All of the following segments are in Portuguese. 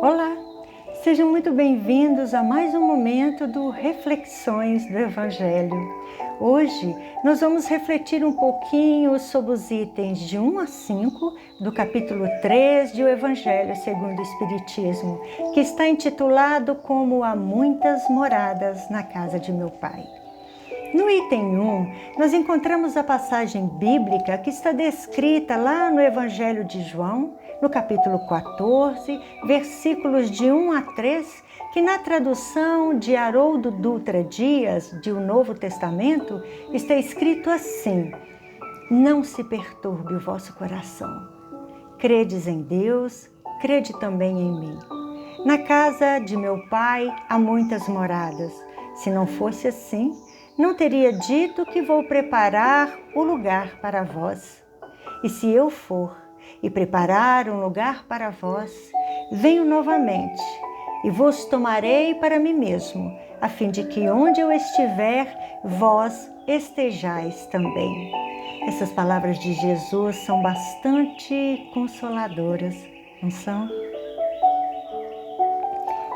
Olá, sejam muito bem-vindos a mais um momento do Reflexões do Evangelho. Hoje nós vamos refletir um pouquinho sobre os itens de 1 a 5 do capítulo 3 do Evangelho segundo o Espiritismo, que está intitulado como Há muitas moradas na casa de meu Pai. No item 1, nós encontramos a passagem bíblica que está descrita lá no Evangelho de João, no capítulo 14, versículos de 1 a 3, que na tradução de Haroldo Dutra Dias, de O Novo Testamento, está escrito assim: Não se perturbe o vosso coração. Credes em Deus, crede também em mim. Na casa de meu Pai há muitas moradas. Se não fosse assim, não teria dito que vou preparar o lugar para vós. E se eu for e preparar um lugar para vós, venho novamente e vos tomarei para mim mesmo, a fim de que onde eu estiver, vós estejais também. Essas palavras de Jesus são bastante consoladoras, não são?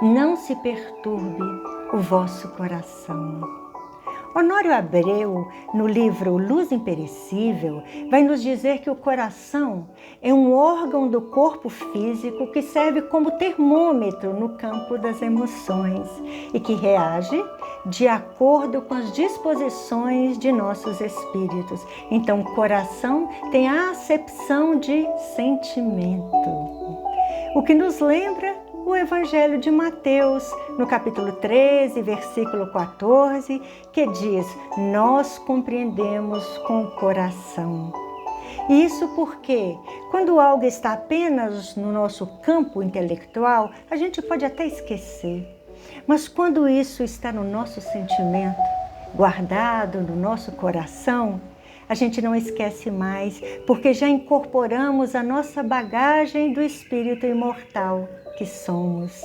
Não se perturbe o vosso coração. Honório Abreu, no livro Luz Imperecível, vai nos dizer que o coração é um órgão do corpo físico que serve como termômetro no campo das emoções e que reage de acordo com as disposições de nossos espíritos. Então, o coração tem a acepção de sentimento. O que nos lembra o Evangelho de Mateus, no capítulo 13, versículo 14, que diz: nós compreendemos com o coração. Isso porque, quando algo está apenas no nosso campo intelectual, a gente pode até esquecer. Mas quando isso está no nosso sentimento, guardado no nosso coração, a gente não esquece mais, porque já incorporamos a nossa bagagem do espírito imortal que somos.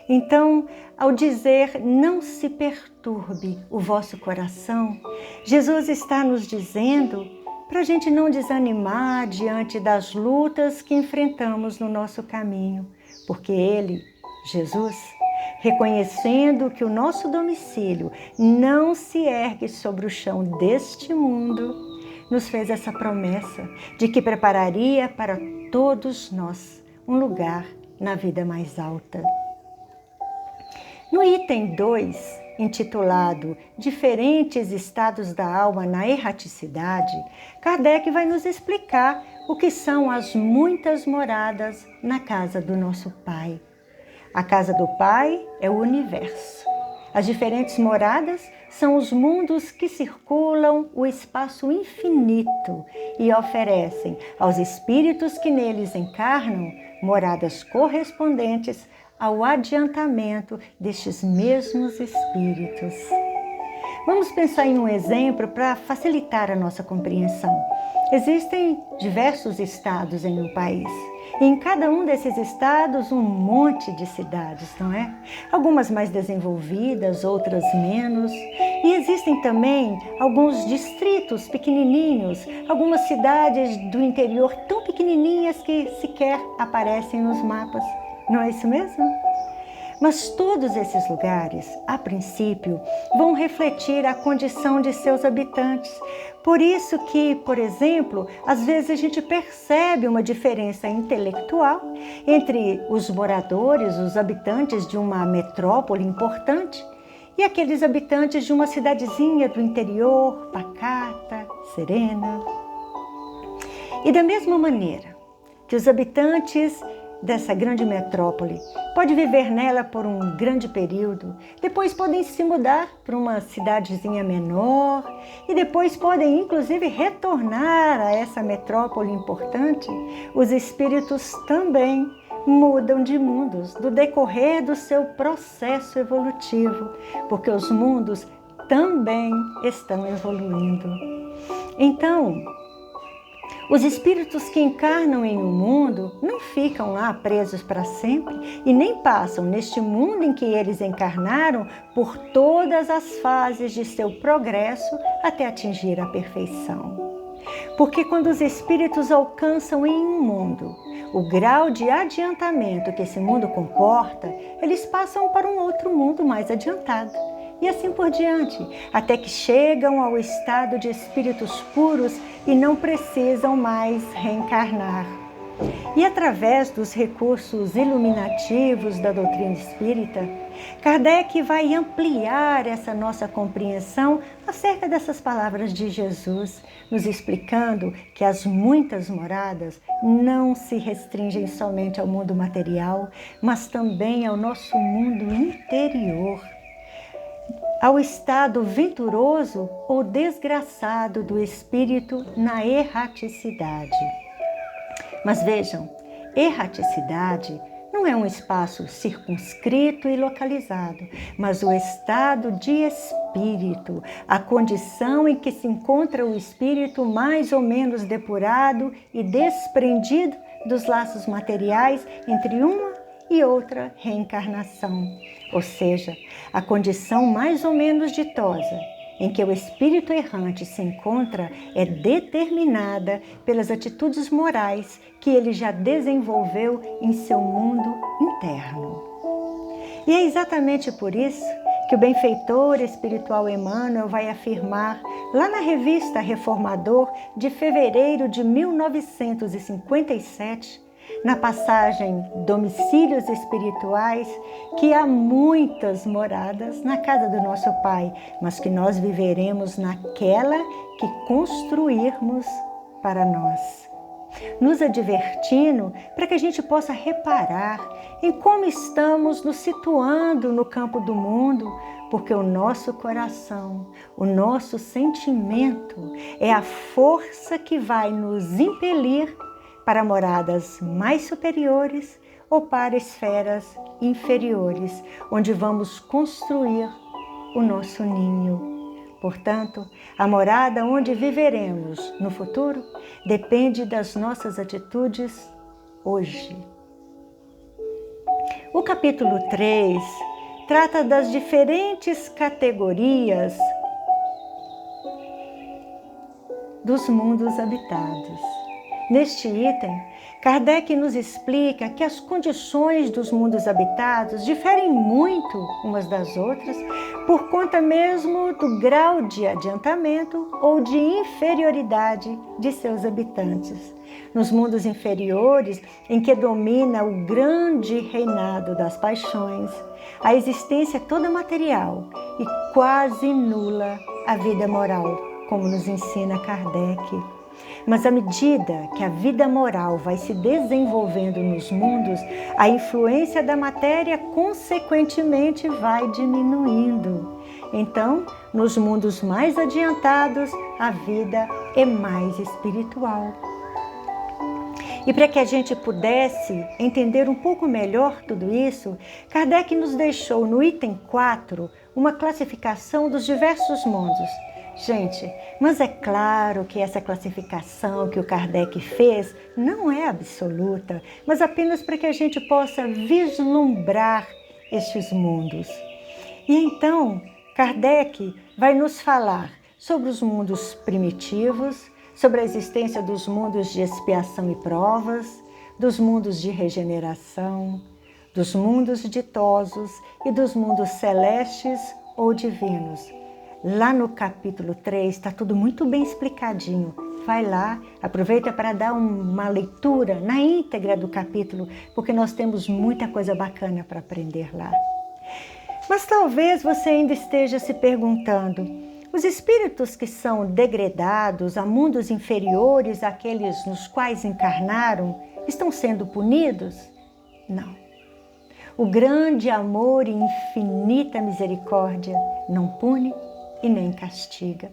Então, ao dizer não se perturbe o vosso coração, Jesus está nos dizendo para a gente não desanimar diante das lutas que enfrentamos no nosso caminho, porque Ele, Jesus, reconhecendo que o nosso domicílio não se ergue sobre o chão deste mundo, nos fez essa promessa de que prepararia para todos nós um lugar na vida mais alta. No item 2, intitulado Diferentes Estados da Alma na Erraticidade, Kardec vai nos explicar o que são as muitas moradas na casa do nosso Pai. A casa do Pai é o universo. As diferentes moradas são os mundos que circulam o espaço infinito e oferecem aos espíritos que neles encarnam moradas correspondentes ao adiantamento destes mesmos espíritos. Vamos pensar em um exemplo para facilitar a nossa compreensão. Existem diversos estados em um país. E em cada um desses estados, um monte de cidades, não é? Algumas mais desenvolvidas, outras menos. E existem também alguns distritos pequenininhos, algumas cidades do interior tão pequenininhas que sequer aparecem nos mapas. Não é isso mesmo? Mas todos esses lugares, a princípio, vão refletir a condição de seus habitantes. Por isso que, por exemplo, às vezes a gente percebe uma diferença intelectual entre os moradores, os habitantes de uma metrópole importante e aqueles habitantes de uma cidadezinha do interior, pacata, serena. E da mesma maneira que os habitantes dessa grande metrópole pode viver nela por um grande período, depois podem se mudar para uma cidadezinha menor e depois podem inclusive retornar a essa metrópole importante. Os espíritos também mudam de mundos no decorrer do seu processo evolutivo, porque os mundos também estão evoluindo. Então, os espíritos que encarnam em um mundo não ficam lá presos para sempre e nem passam neste mundo em que eles encarnaram por todas as fases de seu progresso até atingir a perfeição. Porque quando os espíritos alcançam em um mundo o grau de adiantamento que esse mundo comporta, eles passam para um outro mundo mais adiantado. E assim por diante, até que chegam ao estado de espíritos puros e não precisam mais reencarnar. E através dos recursos iluminativos da doutrina espírita, Kardec vai ampliar essa nossa compreensão acerca dessas palavras de Jesus, nos explicando que as muitas moradas não se restringem somente ao mundo material, mas também ao nosso mundo interior, ao estado venturoso ou desgraçado do espírito na erraticidade. Mas vejam, erraticidade não é um espaço circunscrito e localizado, mas o estado de espírito, a condição em que se encontra o espírito mais ou menos depurado e desprendido dos laços materiais entre uma e outra reencarnação, ou seja, a condição mais ou menos ditosa em que o espírito errante se encontra é determinada pelas atitudes morais que ele já desenvolveu em seu mundo interno. E é exatamente por isso que o benfeitor espiritual Emmanuel vai afirmar lá na revista Reformador de fevereiro de 1957, na passagem Domicílios Espirituais, que há muitas moradas na casa do nosso Pai, mas que nós viveremos naquela que construirmos para nós. Nos advertindo para que a gente possa reparar em como estamos nos situando no campo do mundo, porque o nosso coração, o nosso sentimento é a força que vai nos impelir para moradas mais superiores ou para esferas inferiores, onde vamos construir o nosso ninho. Portanto, a morada onde viveremos no futuro depende das nossas atitudes hoje. O capítulo 3 trata das diferentes categorias dos mundos habitados. Neste item, Kardec nos explica que as condições dos mundos habitados diferem muito umas das outras por conta mesmo do grau de adiantamento ou de inferioridade de seus habitantes. Nos mundos inferiores, em que domina o grande reinado das paixões, a existência é toda material e quase nula a vida moral, como nos ensina Kardec. Mas à medida que a vida moral vai se desenvolvendo nos mundos, a influência da matéria consequentemente vai diminuindo. Então, nos mundos mais adiantados, a vida é mais espiritual. E para que a gente pudesse entender um pouco melhor tudo isso, Kardec nos deixou no item 4 uma classificação dos diversos mundos. Gente, mas é claro que essa classificação que o Kardec fez não é absoluta, mas apenas para que a gente possa vislumbrar estes mundos. E então, Kardec vai nos falar sobre os mundos primitivos, sobre a existência dos mundos de expiação e provas, dos mundos de regeneração, dos mundos ditosos e dos mundos celestes ou divinos. Lá no capítulo 3 está tudo muito bem explicadinho. Vai lá, aproveita para dar uma leitura na íntegra do capítulo, porque nós temos muita coisa bacana para aprender lá. Mas talvez você ainda esteja se perguntando, os espíritos que são degredados a mundos inferiores àqueles nos quais encarnaram, estão sendo punidos? Não. O grande amor e infinita misericórdia não pune e nem castiga.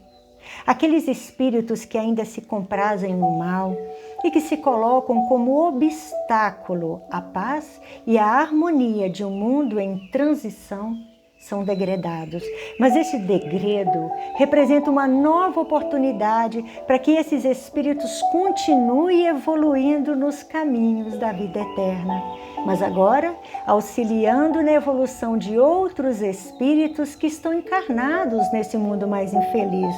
Aqueles espíritos que ainda se comprazem no mal e que se colocam como obstáculo à paz e à harmonia de um mundo em transição são degredados, mas esse degredo representa uma nova oportunidade para que esses espíritos continuem evoluindo nos caminhos da vida eterna, mas agora auxiliando na evolução de outros espíritos que estão encarnados nesse mundo mais infeliz,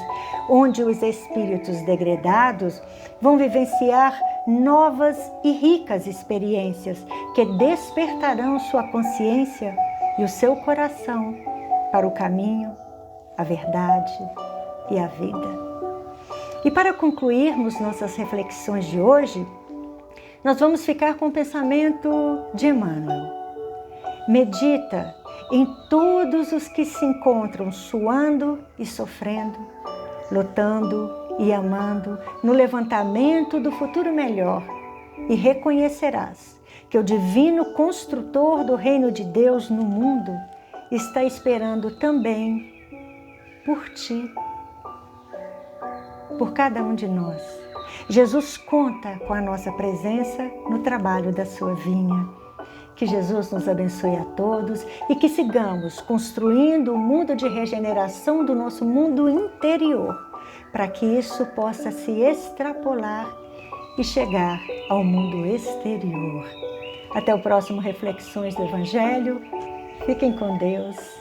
onde os espíritos degredados vão vivenciar novas e ricas experiências que despertarão sua consciência e o seu coração para o caminho, a verdade e a vida. E para concluirmos nossas reflexões de hoje, nós vamos ficar com o pensamento de Emmanuel. Medita em todos os que se encontram suando e sofrendo, lutando e amando no levantamento do futuro melhor, e reconhecerás que o divino construtor do reino de Deus no mundo está esperando também por ti, por cada um de nós. Jesus conta com a nossa presença no trabalho da sua vinha. Que Jesus nos abençoe a todos e que sigamos construindo um mundo de regeneração do nosso mundo interior, para que isso possa se extrapolar e chegar ao mundo exterior. Até o próximo Reflexões do Evangelho. Fiquem com Deus.